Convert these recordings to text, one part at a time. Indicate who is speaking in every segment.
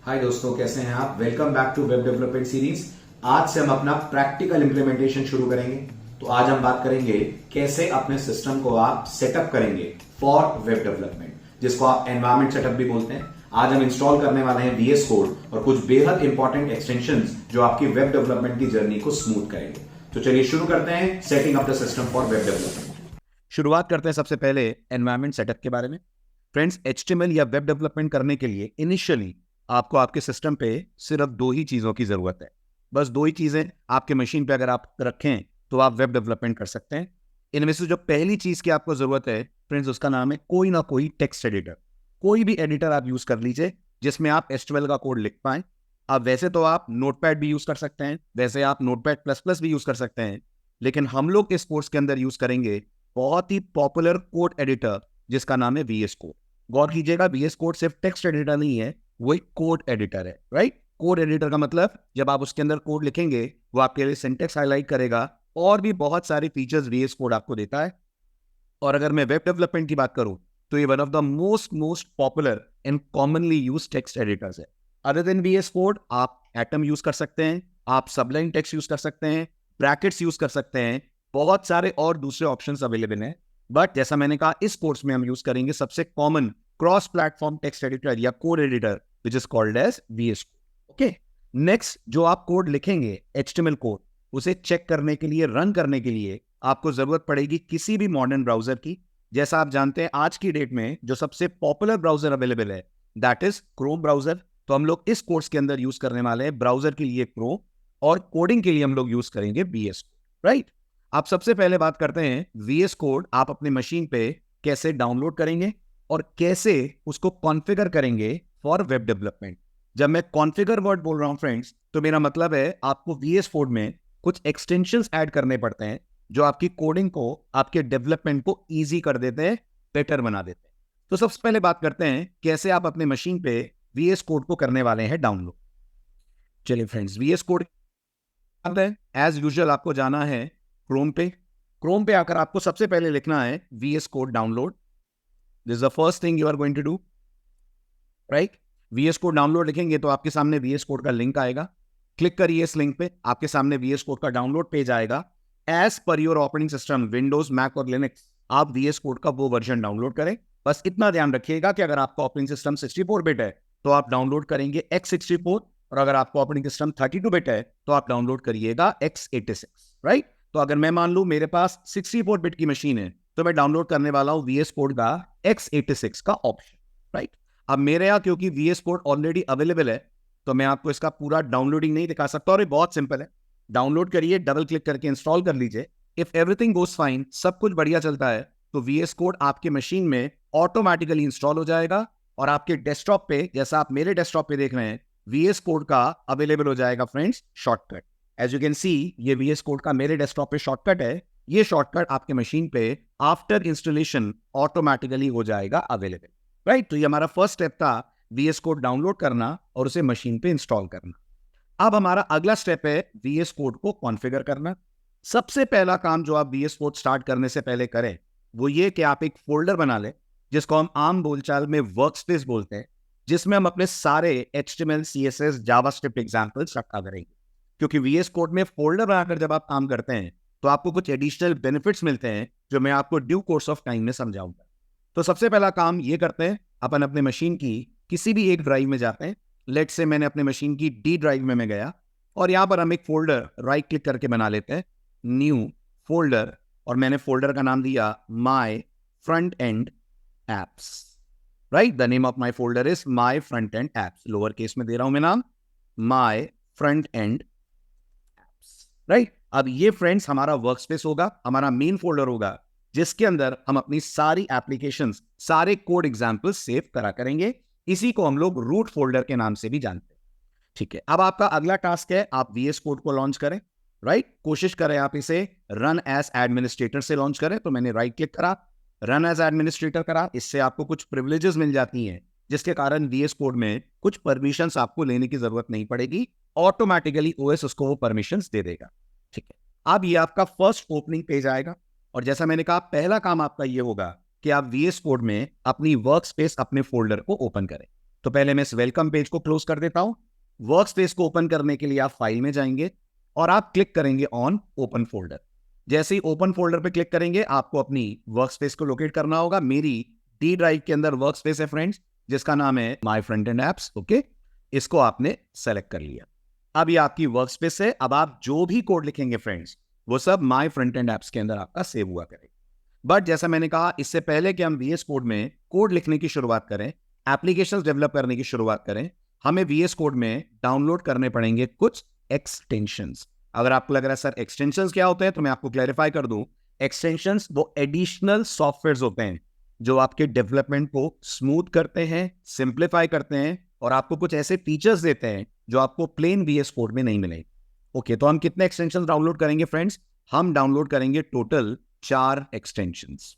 Speaker 1: हाय दोस्तों, कैसे हैं आप। Welcome back to web development series. आज से हम अपना प्रैक्टिकल इंप्लीमेंटेशन शुरू करेंगे। तो आज हम बात करेंगे कैसे अपने सिस्टम को आप सेटअप करेंगे फॉर वेब डेवलपमेंट, जिसको आप एनवायरमेंट सेटअप भी बोलते हैं। आज हम इंस्टॉल करने वाले हैं VS कोड और कुछ बेहद इंपॉर्टेंट एक्सटेंशंस जो आपकी वेब डेवलपमेंट की जर्नी को स्मूथ करेंगे। तो चलिए शुरू करते हैं setting up the system for web development.
Speaker 2: शुरुआत करते हैं सबसे पहले एनवायरनमेंट सेटअप के बारे में। फ्रेंड्स, HTML या वेब डेवलपमेंट करने के लिए इनिशियली आपको आपके सिस्टम पे सिर्फ दो ही चीज़ों की ज़रूरत है। बस दो ही चीज़ें आपके मशीन पे अगर आप रखें तो आप वेब डेवलपमेंट कर सकते हैं। इनमें से जो पहली चीज़ की आपको ज़रूरत है फ्रेंड्स, उसका नाम है कोई ना कोई टेक्स्ट एडिटर। कोई भी एडिटर आप यूज़ कर लीजिए जिसमें आप HTML का कोड लिख पाएँ। अब वैसे तो आप नोटपैड भी यूज़ कर सकते हैं, वैसे आप नोटपैड++ भी यूज़ कर सकते हैं, लेकिन हम लोग इस कोर्स के अंदर यूज़ करेंगे बहुत ही पॉपुलर कोड एडिटर जिसका नाम है VS कोड। गौर कीजिएगा, VS कोड सिर्फ टेक्स्ट एडिटर नहीं है, वो एक कोड एडिटर है, राइट। कोड एडिटर का मतलब जब आप उसके अंदर कोड लिखेंगे वो आपके लिए सिंटेक्स हाईलाइट करेगा और भी बहुत सारे फीचर्स VS कोड आपको देता है। और अगर मैं वेब डेवलपमेंट की बात करूं तो ये one of the most popular and commonly use text editors है। अदर देन VS कोड आप एटम यूज कर सकते हैं, आप सबलाइन टेक्स्ट यूज कर सकते हैं, ब्रैकेट्स यूज कर सकते हैं, बहुत सारे और दूसरे ऑप्शंस अवेलेबल हैं। बट जैसा मैंने कहा, इस कोर्स में हम यूज करेंगे सबसे common cross platform text editor या code editor which is called as VS code. Okay, next जो आप कोड लिखेंगे HTML कोड, उसे चेक करने के लिए, रन करने के लिए आपको जरूरत पड़ेगी किसी भी मॉडर्न ब्राउजर की। जैसा आप जानते हैं आज की डेट में जो सबसे पॉपुलर ब्राउजर अवेलेबल है दैट इज क्रोम ब्राउजर। तो हम लोग इस कोर्स के अंदर यूज करने वाले हैं ब्राउजर के लिए क्रोम और कोडिंग के लिए हम लोग यूज करेंगे VS कोड, राइट। आप सबसे पहले बात करते हैं VS कोड आप अपने मशीन पे कैसे डाउनलोड करेंगे और कैसे उसको कॉन्फ़िगर करेंगे फॉर वेब डेवलपमेंट। जब मैं कॉन्फ़िगर वर्ड बोल रहा हूं फ्रेंड्स, तो मेरा मतलब है आपको VS कोड में कुछ एक्सटेंशंस ऐड करने पड़ते हैं जो आपकी कोडिंग को, आपके डेवलपमेंट को इजी कर देते हैं, बेटर बना देते हैं। तो सबसे पहले बात करते हैं कैसे आप अपने मशीन पे VS कोड को करने वाले हैं डाउनलोड। चलिए friends, VS code as usual आपको जाना है क्रोम पे। क्रोम पे आकर आपको सबसे पहले लिखना है VS code download. This is the first thing you are going to do, right. VS code download लिखेंगे तो आपके सामने VS कोड का लिंक आएगा। क्लिक करिए इस लिंक पे, आपके सामने VS कोड का डाउनलोड पेज आएगा। As per your operating system Windows, Mac और लिनक्स, आप VS कोड का वो वर्जन डाउनलोड करें। बस इतना ध्यान रखिएगा कि अगर आपका ऑपरेटिंग सिस्टम 64 बिट है तो आप डाउनलोड करेंगे x64, और अगर आपका ऑपरेटिंग सिस्टम 32 बिट है तो आप डाउनलोड करिएगा x86, राइट। तो अगर मैं मान लूं मेरे पास 64 बिट की मशीन है तो मैं डाउनलोड करने वाला हूं VS कोड का x86 का ऑप्शन, राइट। अब मेरे यहाँ क्योंकि VS कोड ऑलरेडी अवेलेबल है तो मैं आपको इसका पूरा डाउनलोडिंग नहीं दिखा सकता, और ये बहुत सिंपल है। डाउनलोड करिए, डबल क्लिक करके इंस्टॉल कर लीजिए। इफ एवरीथिंग गोज फाइन, सब कुछ बढ़िया चलता है, तो VS कोड आपके मशीन में ऑटोमेटिकली इंस्टॉल हो जाएगा और आपके डेस्कटॉप पे, जैसा आप मेरे डेस्कटॉप पे देख रहे हैं, VS कोड का अवेलेबल हो जाएगा friends shortcut. As you can see, ये VS कोड का मेरे डेस्कटॉप पे शॉर्टकट है। ये शॉर्टकट आपके मशीन पे आफ्टर इंस्टॉलेशन ऑटोमेटिकली हो जाएगा अवेलेबल, राइट। तो ये हमारा फर्स्ट स्टेप था, VS कोड डाउनलोड करना और उसे मशीन पे इंस्टॉल करना। अब हमारा अगला स्टेप है VS कोड को कॉन्फ़िगर करना। सबसे पहला काम जो आप VS कोड स्टार्ट करने से पहले करें वो ये कि आप एक फोल्डर बना लें जिसको हम आम बोलचाल में वर्कस्पेस बोलते हैं, जिसमें हम अपने सारे HTML, CSS, जावास्क्रिप्ट एग्जाम्पल्स रखा करेंगे। क्योंकि VS कोड में फोल्डर बनाकर जब आप काम करते हैं तो आपको कुछ एडिशनल बेनिफिट्स मिलते हैं जो मैं आपको ड्यू कोर्स ऑफ टाइम में समझाऊंगा। तो सबसे पहला काम ये करते हैं, अपन अपने मशीन की किसी भी एक ड्राइव में जाते हैं। लेट से मैंने अपने मशीन की D ड्राइव में मैं गया और यहाँ पर हम एक फोल्डर राइट क्लिक करके बना लेते हैं, न्यू फोल्डर, और मैंने फोल्डर का नाम दिया माई front end apps, right. The name of my folder is my front end apps, lower case में दे रहा हूं मैं नाम, माई फ्रंट एंड एप्स, राइट। अब ये फ्रेंड्स हमारा वर्कस्पेस होगा, हमारा मेन फोल्डर होगा जिसके अंदर हम अपनी सारी एप्लीकेशंस, सारे कोड एग्जाम्पल्स सेव करा करेंगे। इसी को हम लोग रूट फोल्डर के नाम से भी जानते हैं, ठीक है। अब आपका अगला टास्क है आप VS कोड को लॉन्च करें, राइट। कोशिश करें आप इसे रन एज एडमिनिस्ट्रेटर से लॉन्च करें। तो मैंने राइट क्लिक करा, रन एज एडमिनिस्ट्रेटर करा। इससे आपको कुछ प्रिविलेजेस मिल जाती हैं जिसके कारण VS कोड में कुछ परमिशंस आपको लेने की जरूरत नहीं पड़ेगी, ऑटोमेटिकली OS उसको वो परमिशंस दे देगा, ठीक है। अब ये आपका फर्स्ट ओपनिंग पेज आएगा और जैसा मैंने कहा पहला काम आपका ये होगा कि आप VS कोड में अपनी वर्कस्पेस, अपने फोल्डर को ओपन करें। तो पहले मैं इस वेलकम पेज को क्लोज कर देता हूं। वर्क स्पेस को ओपन करने के लिए आप फाइल में जाएंगे और आप क्लिक करेंगे ऑन ओपन फोल्डर। जैसे ही ओपन फोल्डर पे क्लिक करेंगे आपको अपनी वर्क स्पेस को लोकेट करना होगा। मेरी डी ड्राइव के अंदर वर्क स्पेस है फ्रेंड्स, जिसका नाम है my front end apps. Okay, इसको आपने सेलेक्ट कर लिया। अब ये आपकी वर्क स्पेस है। अब आप जो भी कोड लिखेंगे फ्रेंड्स, वो सब माय फ्रंट एंड एप्स के अंदर आपका सेव हुआ करेगा। बट जैसा मैंने कहा, इससे पहले कि हम VS कोड में कोड लिखने की शुरुआत करें, एप्लीकेशंस डेवलप करने की शुरुआत करें, हमें VS कोड में डाउनलोड करने पड़ेंगे कुछ एक्सटेंशंस। अगर आपको लग रहा है सर एक्सटेंशंस क्या होते हैं, तो मैं आपको क्लैरिफाई कर दूं। एक्सटेंशंस वो एडिशनल सॉफ्टवेयर्स होते हैं जो आपके डेवलपमेंट को स्मूथ करते हैं, सिंप्लीफाई करते हैं और आपको कुछ ऐसे फीचर्स देते हैं जो आपको प्लेन VS कोड में नहीं मिलेंगे। ओके, तो हम कितने एक्सटेंशंस डाउनलोड करेंगे फ्रेंड्स? हम डाउनलोड करेंगे टोटल 4 एक्सटेंशंस।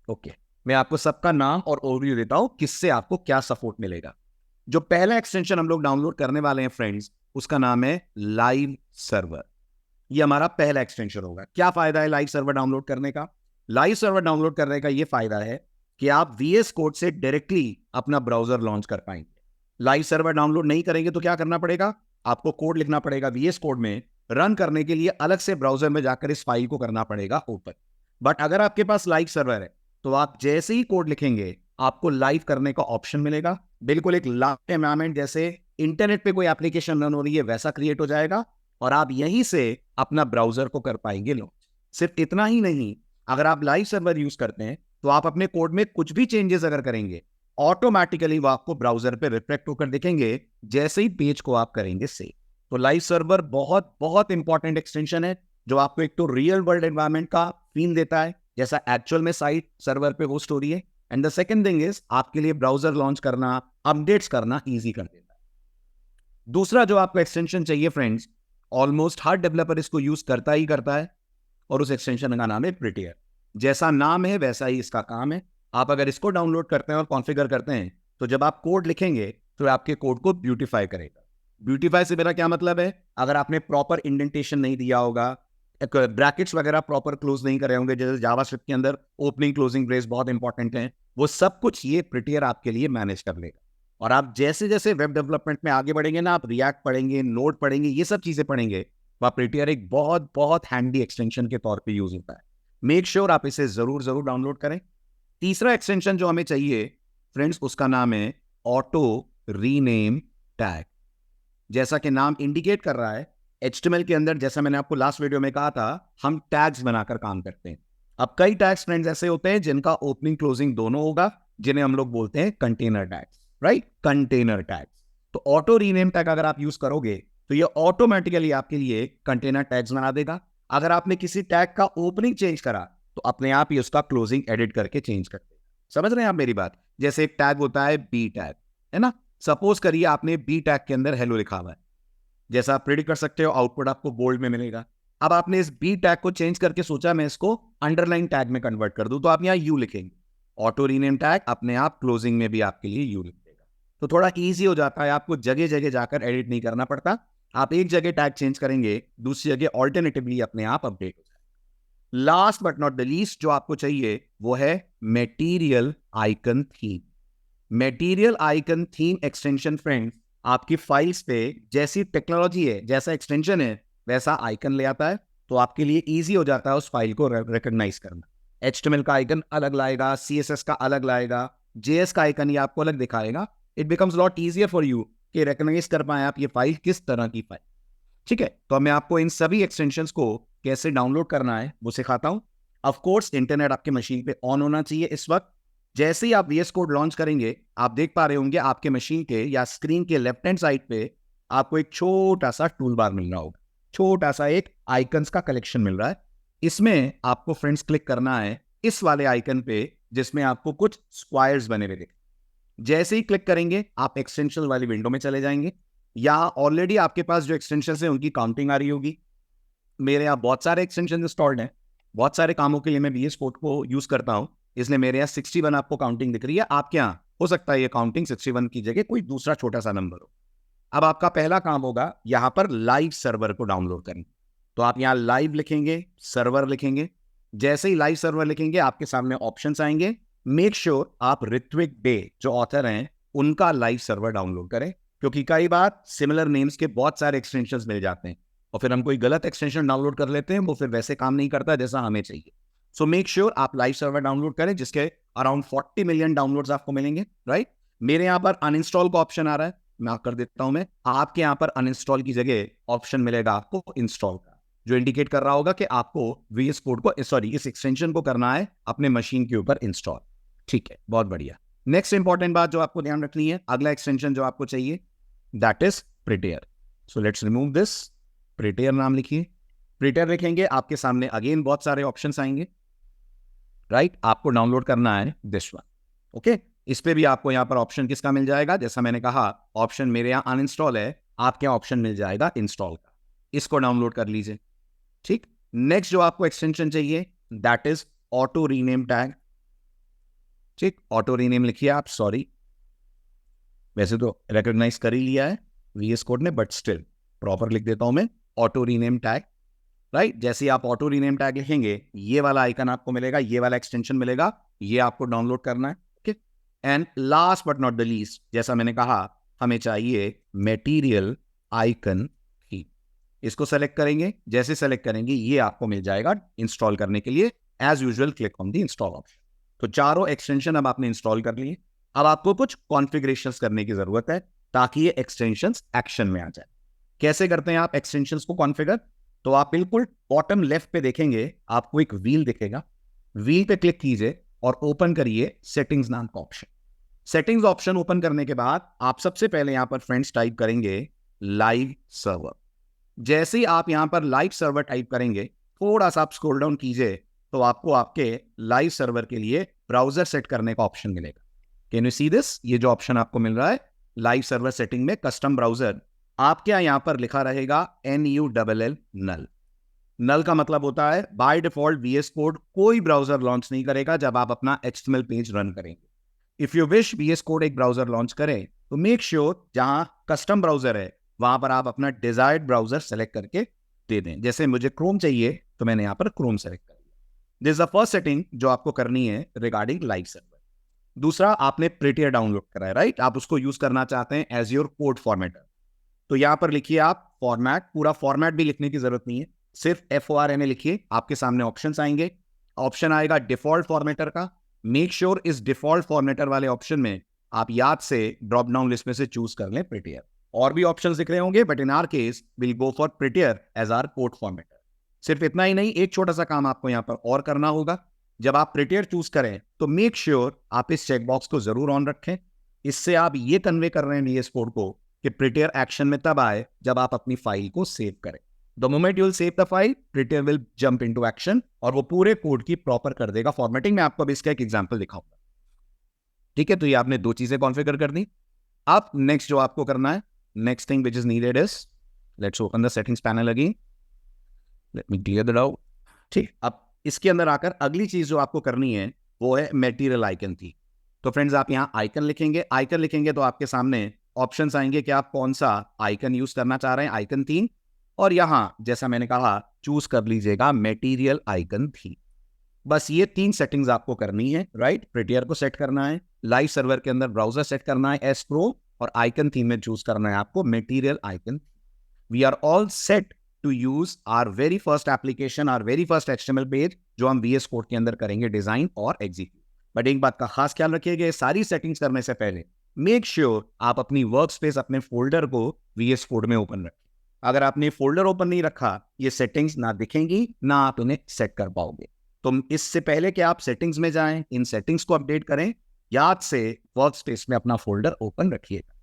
Speaker 2: ओके, मैं आपको सबका नाम और ओवरव्यू देता हूं, किससे आपको क्या सपोर्ट मिलेगा। जो पहला एक्सटेंशन हम लोग डाउनलोड करने वाले हैं फ्रेंड्स, उसका नाम है लाइव सर्वर। ये हमारा पहला एक्सटेंशन होगा। क्या फायदा है लाइव सर्वर डाउनलोड करने का? लाइव सर्वर डाउनलोड करने का ये फायदा है कि आप VS कोड से डायरेक्टली अपना ब्राउजर लॉन्च कर पाएंगे। लाइव सर्वर डाउनलोड नहीं करेंगे तो क्या करना पड़ेगा? आपको कोड लिखना पड़ेगा VS कोड में। रन करने के लिए अलग से ब्राउजर में जाकर इस फाइल को करना पड़ेगा ओपन। बट अगर आपके पास लाइव सर्वर है तो आप जैसे ही कोड लिखेंगे आपको लाइव करने का ऑप्शन मिलेगा। बिल्कुल एक लाइव एनवायरनमेंट, जैसे इंटरनेट पे कोई एप्लीकेशन रन हो रही है वैसा क्रिएट हो जाएगा और आप यहीं से अपना ब्राउजर को कर पाएंगे लॉन्च। सिर्फ इतना ही नहीं, अगर आप लाइव सर्वर यूज करते हैं तो आप अपने कोड में कुछ भी चेंजेस अगर करेंगे, ऑटोमेटिकली वो आपको ब्राउजर पे रिफ्लेक्ट होकर दिखेंगे जैसे ही पेज को आप करेंगे सेव। तो लाइव सर्वर बहुत बहुत इंपॉर्टेंट एक्सटेंशन है जो आपको एक तो रियल वर्ल्ड एनवायरनमेंट का फील देता है जैसा एक्चुअल में साइट सर्वर पे होस्ट हो रही है। And the second thing is आपके लिए ब्राउजर लॉन्च करना, अपडेट्स करना इजी कर देता है। दूसरा जो आपको एक्सटेंशन चाहिए फ्रेंड्स, ऑलमोस्ट हर डेवलपर इसको यूज करता ही करता है और उस एक्सटेंशन का नाम है प्रिटियर। जैसा नाम है वैसा ही इसका काम है। आप अगर इसको डाउनलोड करते हैं और कॉन्फ़िगर करते हैं तो जब आप कोड लिखेंगे तो आपके कोड को ब्यूटीफाई करेगा। ब्यूटीफाई से मेरा क्या मतलब है? अगर आपने प्रॉपर इंडेंटेशन नहीं दिया होगा, ब्रैकेट्स वगैरह प्रॉपर क्लोज नहीं करे होंगे, जैसे जावास्क्रिप्ट के अंदर ओपनिंग क्लोजिंग ब्रेस बहुत इंपॉर्टेंट है, वो सब कुछ ये प्रिटियर आपके लिए मैनेज कर लेगा। और आप जैसे जैसे वेब डेवलपमेंट में आगे बढ़ेंगे ना, आप रिएक्ट पढ़ेंगे, नोड पढ़ेंगे, ये सब चीजें पढ़ेंगे, वह प्रिटियर एक बहुत बहुत हैंडी एक्सटेंशन के तौर पे यूज होता है। मेक श्योर आप इसे जरूर जरूर डाउनलोड करें। तीसरा एक्सटेंशन जो हमें चाहिए फ्रेंड्स, उसका नाम है ऑटो रीनेम टैग। जैसा कि नाम इंडिकेट कर रहा है, HTML के अंदर, जैसा मैंने आपको लास्ट वीडियो में कहा था, हम टैग्स बनाकर काम करते हैं। अब कई टैग्स फ्रेंड्स ऐसे होते हैं जिनका ओपनिंग क्लोजिंग दोनों होगा, जिन्हें हम लोग बोलते हैं container tags, right? Container tags. तो ऑटो रीनेम टैग अगर आप यूज करोगे तो ये ऑटोमेटिकली आपके लिए कंटेनर टैग्स बना देगा। अगर आपने किसी टैग का ओपनिंग चेंज करा तो अपने आप ही उसका क्लोजिंग एडिट करके चेंज कर देगा। समझ रहे हैं आप मेरी बात? जैसे एक टैग होता है बी टैग, है ना? सपोज करिए आपने बी टैग के अंदर हेलो लिखा हुआ है, जैसा आप प्रेडिक्ट कर सकते हो आउटपुट आपको बोल्ड में मिलेगा। अब आपने इस बी टैग को चेंज करके सोचा मैं इसको अंडरलाइन टैग में कन्वर्ट कर दूं, तो आप यहां यू लिखेंगे। ऑटो रीनेम टैग अपने आप क्लोजिंग में भी आपके लिए यू लिख देगा। तो थोड़ा इजी हो जाता है, आपको जगह जगह जाकर एडिट नहीं करना पड़ता। आप एक जगह टैग चेंज करेंगे, दूसरी जगह ऑल्टरनेटिवली अपने आप अपडेट हो जाएगा। Last but not the least जो आपको चाहिए वो है material icon theme. Material icon theme extension friends आपकी फाइल्स पे जैसी टेक्नोलॉजी है, जैसा एक्सटेंशन है, वैसा आइकन ले आता है। तो आपके लिए इजी हो जाता है उस फाइल को रिकॉग्नाइज करना। HTML का आइकन अलग लाएगा, CSS का अलग लाएगा, JS का आइकन ये आपको अलग दिखाएगा। It becomes lot easier for you कि रिकॉग्नाइज कर पाए आप ये फाइल किस तरह की फाइल। ठीक है, तो मैं आपको इन सभी एक्सटेंशंस को कैसे डाउनलोड करना है वो सिखाता हूं। ऑफ कोर्स इंटरनेट आपके मशीन पे ऑन होना चाहिए इस वक्त। जैसे ही आप VS कोड लॉन्च करेंगे, आप देख पा रहे होंगे आपके मशीन के या स्क्रीन के लेफ्ट हैंड साइड पे आपको एक छोटा सा टूल बार मिल रहा होगा, छोटा सा एक आइकन्स का कलेक्शन मिल रहा है। इसमें आपको फ्रेंड्स क्लिक करना है इस वाले आइकन पे जिसमें आपको कुछ स्क्वायर्स बने हुए दिखे। जैसे ही क्लिक करेंगे आप एक्सटेंशन वाली विंडो में चले जाएंगे, या ऑलरेडी आपके पास जो एक्सटेंशन है उनकी काउंटिंग आ रही होगी। मेरे यहाँ बहुत सारे एक्सटेंशन इंस्टॉल्ड हैं, बहुत सारे कामों के लिए मैं VS कोड को यूज करता हूँ, इसलिए मेरे यहाँ 61 आपको काउंटिंग दिख रही है। आपके यहाँ हो सकता है ये काउंटिंग 61 की जगह कोई दूसरा छोटा सा नंबर हो। अब आपका पहला काम होगा यहाँ पर लाइव सर्वर को डाउनलोड करना। तो आप यहाँ लाइव लिखेंगे, सर्वर लिखेंगे। जैसे ही लाइव सर्वर लिखेंगे आपके सामने ऑप्शंस आएंगे। मेक श्योर आप ऋत्विक डे जो ऑथर हैं उनका लाइव सर्वर डाउनलोड करें, क्योंकि कई बार सिमिलर नेम्स के बहुत सारे एक्सटेंशंस मिल जाते हैं और फिर हम कोई गलत एक्सटेंशन डाउनलोड कर लेते हैं, वो फिर वैसे काम नहीं करता जैसा हमें चाहिए। सो मेक श्योर आप लाइव सर्वर डाउनलोड करें, जिसके अराउंड 40 मिलियन डाउनलोड्स आपको मिलेंगे, राइट। मेरे यहाँ पर अनइंस्टॉल का ऑप्शन आ रहा है, मैं कर देता हूं। मैं आपके यहाँ पर अनइंस्टॉल की जगह ऑप्शन मिलेगा आपको इंस्टॉल का, जो इंडिकेट कर रहा होगा कि आपको VS कोड को, सॉरी, इस एक्सटेंशन को करना है अपने मशीन के ऊपर इंस्टॉल। ठीक है, बहुत बढ़िया। नेक्स्ट इंपॉर्टेंट बात जो आपको ध्यान रखनी है, अगला एक्सटेंशन जो आपको चाहिए, that is Prettier. So let's remove this. Prettier नाम लिखिए। प्रिटेयर लिखेंगे, आपके सामने अगेन बहुत सारे ऑप्शंस आएंगे, राइट। आपको डाउनलोड करना है दिस वन, ओके। इस पे भी आपको यहाँ पर ऑप्शन किसका मिल जाएगा, जैसा मैंने कहा ऑप्शन मेरे यहाँ अनइंस्टॉल है, आपके यहाँ ऑप्शन मिल जाएगा इंस्टॉल का, इसको डाउनलोड कर लीजिए, ठीक। नेक्स्ट जो आपको एक्सटेंशन चाहिए, that is auto rename tag, ठीक। ऑटो रीनेम लिखिए आप, सॉरी वैसे तो रिकॉग्नाइज कर ही लिया है VS कोड ने, बट स्टिल प्रॉपर लिख देता हूं मैं, ऑटो रीनेम टैग, राइट। जैसे आप ऑटो रीनेम टैग लिखेंगे, ये वाला आइकन आपको मिलेगा, ये वाला एक्सटेंशन मिलेगा, ये आपको डाउनलोड करना है, okay. And last but not the least, जैसा मैंने कहा, हमें चाहिए मटेरियल आइकन की। इसको सेलेक्ट करेंगे, जैसे सेलेक्ट करेंगे ये आपको मिल जाएगा इंस्टॉल करने के लिए। As usual click on the install option. तो चारों एक्सटेंशन अब आपने इंस्टॉल कर लिए। अब आपको कुछ कॉन्फ़िगरेशंस करने की जरूरत है ताकि ये एक्सटेंशंस एक्शन में आ जाए। कैसे करते हैं आप एक्सटेंशंस को कॉन्फ़िगर? तो आप बिल्कुल बॉटम लेफ्ट पे देखेंगे, आपको एक व्हील दिखेगा, व्हील पे क्लिक कीजिए और ओपन करिए सेटिंग्स नाम का ऑप्शन। सेटिंग्स ऑप्शन ओपन करने के बाद आप सबसे पहले यहां पर फ्रेंड्स टाइप करेंगे लाइव सर्वर। जैसे ही आप यहां पर लाइव सर्वर टाइप करेंगे, थोड़ा सा आप स्क्रॉल डाउन कीजिए तो आपको आपके लाइव सर्वर के लिए ब्राउजर सेट करने का ऑप्शन मिलेगा। Can you see this? ये जो ऑप्शन आपको मिल रहा है लाइव सर्वर सेटिंग में, कस्टम ब्राउजर, आपके यहां पर लिखा रहेगा NULL, नल। नल का मतलब होता है बाय डिफॉल्ट VS कोड कोई ब्राउजर लॉन्च नहीं करेगा जब आप अपना HTML पेज रन करेंगे। If you wish VS code एक ब्राउजर लॉन्च करें तो मेक श्योर जहां कस्टम ब्राउजर है वहां पर आप अपना डिजायर्ड ब्राउजर सेलेक्ट करके दे दें। जैसे मुझे क्रोम चाहिए तो मैंने यहां पर क्रोम सेलेक्ट कर दिया। This is the first setting जो आपको करनी है रिगार्डिंग लाइव सर्वर। दूसरा, आपने प्रिटियर डाउनलोड करा है, राइट। आप उसको यूज करना चाहते हैं एज योर कोड फॉर्मेटर, तो यहां पर लिखिए आप फॉर्मेट। पूरा फॉर्मेट भी लिखने की जरूरत नहीं है, सिर्फ FORMA लिखिए। आपके सामने ऑप्शंस आएंगे, ऑप्शन आएगा डिफॉल्ट फॉर्मेटर का। मेक श्योर इस डिफॉल्ट फॉर्मेटर वाले ऑप्शन में आप याद से ड्रॉप डाउन लिस्ट में से चूज कर लें प्रिटियर। और भी ऑप्शंस दिख रहे होंगे, but in our case will go for Prettier as our code formatter. सिर्फ इतना ही नहीं, एक छोटा सा काम आपको यहां पर और करना होगा। जब आप प्रिटियर चूज करें तो मेक श्योर आप इस चेकबॉक्स को जरूर ऑन रखें। इससे आप ये कन्वे कर रहे हैं VS कोड को कि प्रिटियर एक्शन में तब आए जब आप अपनी फाइल को सेव करें। The moment you will save the file, prettier will jump into action और वो पूरे कोड की प्रॉपर कर देगा फॉर्मेटिंग। मैं आपको अभी इसका एक एग्जांपल दिखाऊंगा, ठीक है। तो ये आपने दो चीजें कॉन्फ़िगर कर दी। अब नेक्स्ट जो आपको करना है, next thing which is needed is, let's open the settings panel again, let me clear the doubt, ठीक। अब इसके अंदर आकर अगली चीज जो आपको करनी है वो है मटेरियल आइकन थी। तो फ्रेंड्स आप यहाँ आइकन लिखेंगे, आइकन लिखेंगे तो आपके सामने ऑप्शंस आएंगे कि आप कौन सा आइकन यूज करना चाह रहे हैं, आइकन थीम। और यहां जैसा मैंने कहा चूज कर लीजिएगा मटेरियल आइकन थीम। बस ये 3 सेटिंग्स आपको करनी है, राइट। प्रिटियर को सेट करना है, लाइव सर्वर के अंदर ब्राउजर सेट करना है S Pro, और आइकन थीम में चूज करना है आपको material icon. We are all set to use our very first application, our very first HTML page जो हम VS कोड के अंदर करेंगे डिजाइन और एग्जीक्यूट। बट एक बात का खास ख्याल रखिएगा, सारी सेटिंग्स करने से पहले मेक श्योर आप अपनी वर्क स्पेस, अपने फोल्डर को VS कोड में ओपन रखें। अगर आपने फोल्डर ओपन नहीं रखा, ये सेटिंग्स ना दिखेंगी, ना आप उन्हें सेट कर पाओगे। तो इससे पहले कि आप सेटिंग्स में जाएं, इन सेटिंग्स को अपडेट करें, याद से वर्क स्पेस में अपना फोल्डर ओपन रखिएगा,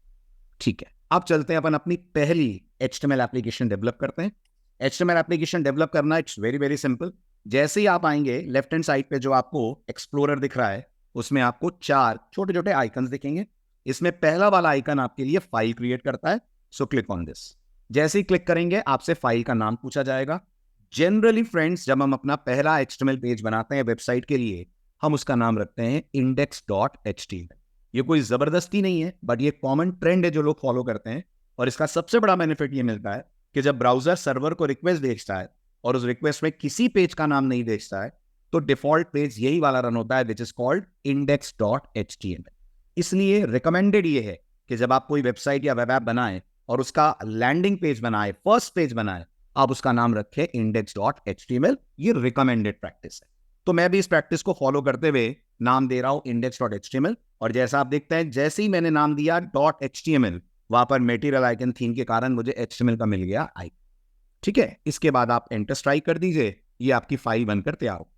Speaker 2: ठीक है। अब चलते हैं अपन अपनी पहली HTML एप्लीकेशन डेवलप करते हैं। HTML एप्लीकेशन डेवलप करना इट्स वेरी वेरी सिंपल। जैसे ही आप आएंगे लेफ्ट हैंड साइड पे जो आपको एक्सप्लोरर दिख रहा है उसमें आपको 4 छोटे छोटे आइकन्स दिखेंगे। इसमें पहला वाला आइकन आपके लिए फाइल क्रिएट करता है, सो क्लिक ऑन दिस। जैसे ही क्लिक करेंगे आपसे फाइल का नाम पूछा जाएगा। जनरली फ्रेंड्स जब हम अपना पहला HTML पेज बनाते हैं वेबसाइट के लिए, हम उसका नाम रखते हैं index.html। ये कोई जबरदस्ती नहीं है, बट ये कॉमन ट्रेंड है जो लोग फॉलो करते हैं। और इसका सबसे बड़ा बेनिफिट ये मिलता है कि जब ब्राउजर सर्वर को रिक्वेस्ट भेजता है और उस रिक्वेस्ट में किसी पेज का नाम नहीं भेजता है, तो डिफॉल्ट पेज यही वाला रन होता है विच इज कॉल्ड index.html। इसलिए रिकमेंडेड ये है कि जब आप कोई वेबसाइट या वेब ऐप बनाएं और उसका लैंडिंग पेज बनाए, फर्स्ट पेज बनाए, आप उसका नाम रखें index.html। ये रिकमेंडेड प्रैक्टिस है। तो मैं भी इस प्रैक्टिस को फॉलो करते हुए नाम दे रहा हूं index.html। और जैसा आप देखते हैं, जैसे ही मैंने नाम दिया .html, वहां पर मटेरियल आइकन थीम के कारण मुझे HTML का मिल गया आइकन। ठीक है, इसके बाद आप एंटर स्ट्राइक कर दीजिए, ये आपकी फाइल बनकर तैयार हो।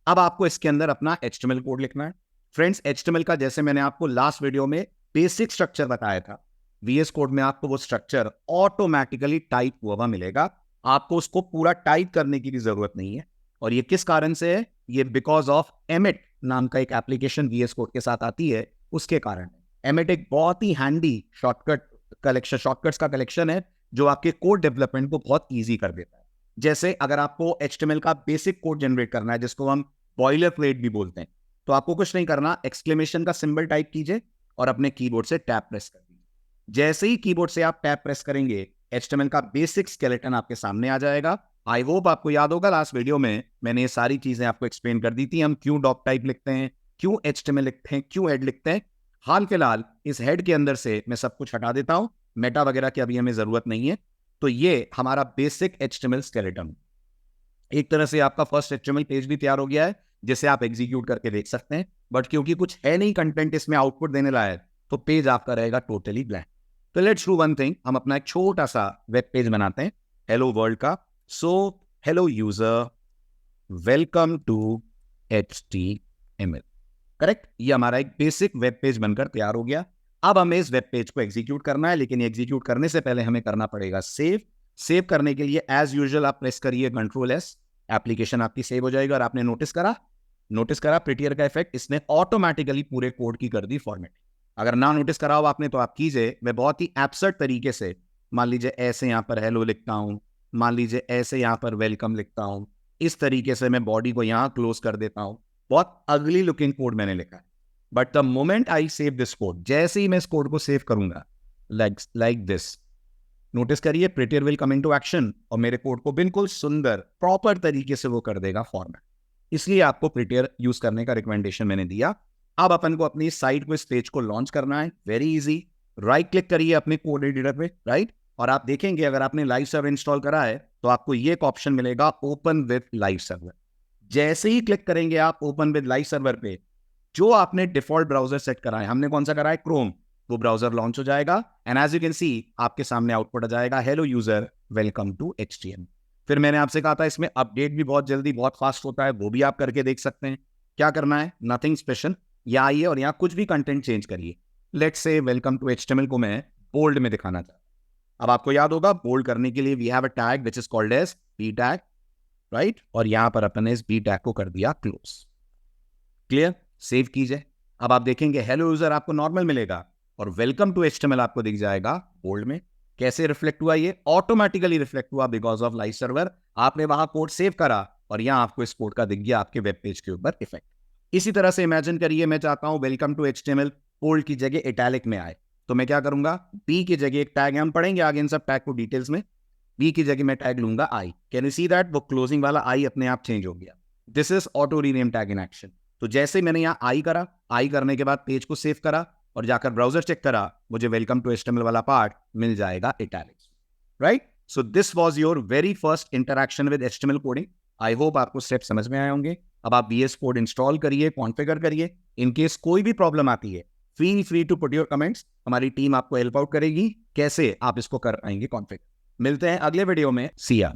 Speaker 2: अब आपको इसके अंदर अपना HTML कोड लिखना है। फ्रेंड्स, HTML का जैसे मैंने आपको लास्ट वीडियो में बेसिक स्ट्रक्चर बताया था, VS कोड में आपको वो स्ट्रक्चर ऑटोमेटिकली टाइप हुआ मिलेगा। आपको उसको पूरा टाइप करने की भी जरूरत नहीं है। और ये किस कारण से है? ये बिकॉज ऑफ एमिट नाम का एक एप्लीकेशन VS कोड के साथ आती है, उसके कारण। एमिट एक बहुत ही हैंडी शॉर्टकट्स का कलेक्शन है जो आपके कोड डेवलपमेंट को बहुत ईजी कर देता है। जैसे अगर आपको HTML का बेसिक कोड जनरेट करना है, जिसको हम बॉयलर प्लेट भी बोलते हैं, तो आपको कुछ नहीं करना, एक्सक्लेमेशन का सिंबल टाइप कीजिए और अपने कीबोर्ड से टैब प्रेस कर दीजिए। जैसे ही कीबोर्ड से आप टैब प्रेस करेंगे, HTML का बेसिक स्केलेटन आपके सामने आ जाएगा। आई होप आपको याद होगा, लास्ट वीडियो में मैंने ये सारी चीजें आपको एक्सप्लेन कर दी थी। हम क्यों डॉक टाइप लिखते हैं, क्यों HTML लिखते हैं, क्यों हेड लिखते हैं। हाल फिलहाल इस हेड के अंदर से मैं सब कुछ हटा देता हूं, मेटा वगैरह की अभी हमें जरूरत नहीं है। तो ये हमारा बेसिक HTML स्केलेटन। एक तरह से आपका फर्स्ट HTML पेज भी तैयार हो गया है, जिसे आप एग्जीक्यूट करके देख सकते हैं। बट क्योंकि कुछ है नहीं कंटेंट इसमें आउटपुट देने लायक, तो पेज आपका रहेगा टोटली ब्लैंक। तो लेट्स डू वन थिंग, हम अपना एक छोटा सा वेब पेज बनाते हैं हेलो वर्ल्ड का। So hello user, welcome to HTML। Correct, ये हमारा एक बेसिक वेब पेज बनकर तैयार हो गया। अब हमें इस वेब पेज को एग्जीक्यूट करना है, लेकिन एग्जीक्यूट करने से पहले हमें करना पड़ेगा सेव। सेव करने के लिए एज यूजुअल आप प्रेस करिए Ctrl+S, एप्लीकेशन आपकी सेव हो जाएगी। और आपने नोटिस करा प्रिटियर का इफेक्ट, इसने ऑटोमेटिकली पूरे कोड की कर दी फॉर्मेट। अगर ना नोटिस करा हो आपने तो आप कीजिए। मैं बहुत ही एब्सर्ड तरीके से, मान लीजिए ऐसे यहां पर हेलो लिखता हूं, मान लीजिए ऐसे यहां पर वेलकम लिखता हूं, इस तरीके से मैं बॉडी को यहां क्लोज कर देता हूं। बहुत अगली लुकिंग कोड मैंने लिखा है। But the moment I save this code, जैसे ही मैं इस कोड को सेव करूंगा, लाइक दिस, नोटिस करिए prettier will come into action और मेरे कोड को बिल्कुल सुंदर प्रॉपर तरीके से वो कर देगा फॉर्मेट। इसलिए आपको प्रिटियर यूज करने का रिकमेंडेशन मैंने दिया। अब अपन को अपनी साइट को, इस पेज को लॉन्च करना है। वेरी इजी, राइट क्लिक करिए अपने कोड एडिटर पे, राइट, और आप देखेंगे अगर आपने लाइव सर्वर इंस्टॉल करा है तो आपको ये एक ऑप्शन मिलेगा, ओपन विद लाइव सर्वर। जैसे ही क्लिक करेंगे आप ओपन विद लाइव सर्वर पे, जो आपने डिफॉल्ट ब्राउजर सेट करा है, हमने कौन सा करा है, क्रोम, वो ब्राउजर लॉन्च हो जाएगा। And as you can see आपके सामने आउटपुट आ जाएगा, hello user welcome to HTML। फिर मैंने आपसे कहा था इसमें अपडेट भी बहुत जल्दी बहुत फास्ट होता है, वो भी आप करके देख सकते हैं। क्या करना है, नथिंग स्पेशल, यहाँ आइए और यहाँ कुछ भी कंटेंट चेंज करिए। Let's say welcome to HTML को मैं बोल्ड में दिखाना चाहता हूँ। अब आपको याद होगा, बोल्ड करने के लिए we have a tag which is called as B tag, right, और यहां पर अपन ने इस B टैग को कर दिया क्लोज। क्लियर, सेव कीजिए। अब आप देखेंगे हेलो यूजर आपको नॉर्मल मिलेगा और वेलकम टू HTML आपको दिख जाएगा बोल्ड में। कैसे रिफ्लेक्ट हुआ, ये ऑटोमेटिकली रिफ्लेक्ट हुआ बिकॉज ऑफ लाइव सर्वर। आपने वहां कोड सेव करा और यहां आपको इस कोड का दिख गया आपके वेब पेज के ऊपर इफेक्ट। इसी तरह से इमेजिन करिए मैं चाहता हूं वेलकम टू HTML बोल्ड की जगह इटैलिक में आए, तो मैं क्या करूंगा, B की जगह एक टैग है, हम पढ़ेंगे आगे इन सब टैग को डिटेल्स में। B की जगह मैं टैग लूंगा I। Can you see that, वो क्लोजिंग वाला I अपने आप चेंज हो गया। This is auto rename tag in action. तो जैसे मैंने यहाँ I करा, I करने के बाद पेज को सेव करा और जाकर ब्राउजर चेक करा, मुझे वेलकम टू HTML वाला पार्ट मिल जाएगा italics, right. So this was your very first interaction with HTML coding. I hope आपको स्टेप समझ में आए होंगे। अब आप VS कोड इंस्टॉल करिए, कॉन्फ़िगर करिए। इन केस कोई भी प्रॉब्लम आती है, feel free to put your comments, हमारी टीम आपको हेल्प आउट करेगी कैसे आप इसको कर पाएंगे कॉन्फ़िगर। मिलते हैं अगले वीडियो में, सी या।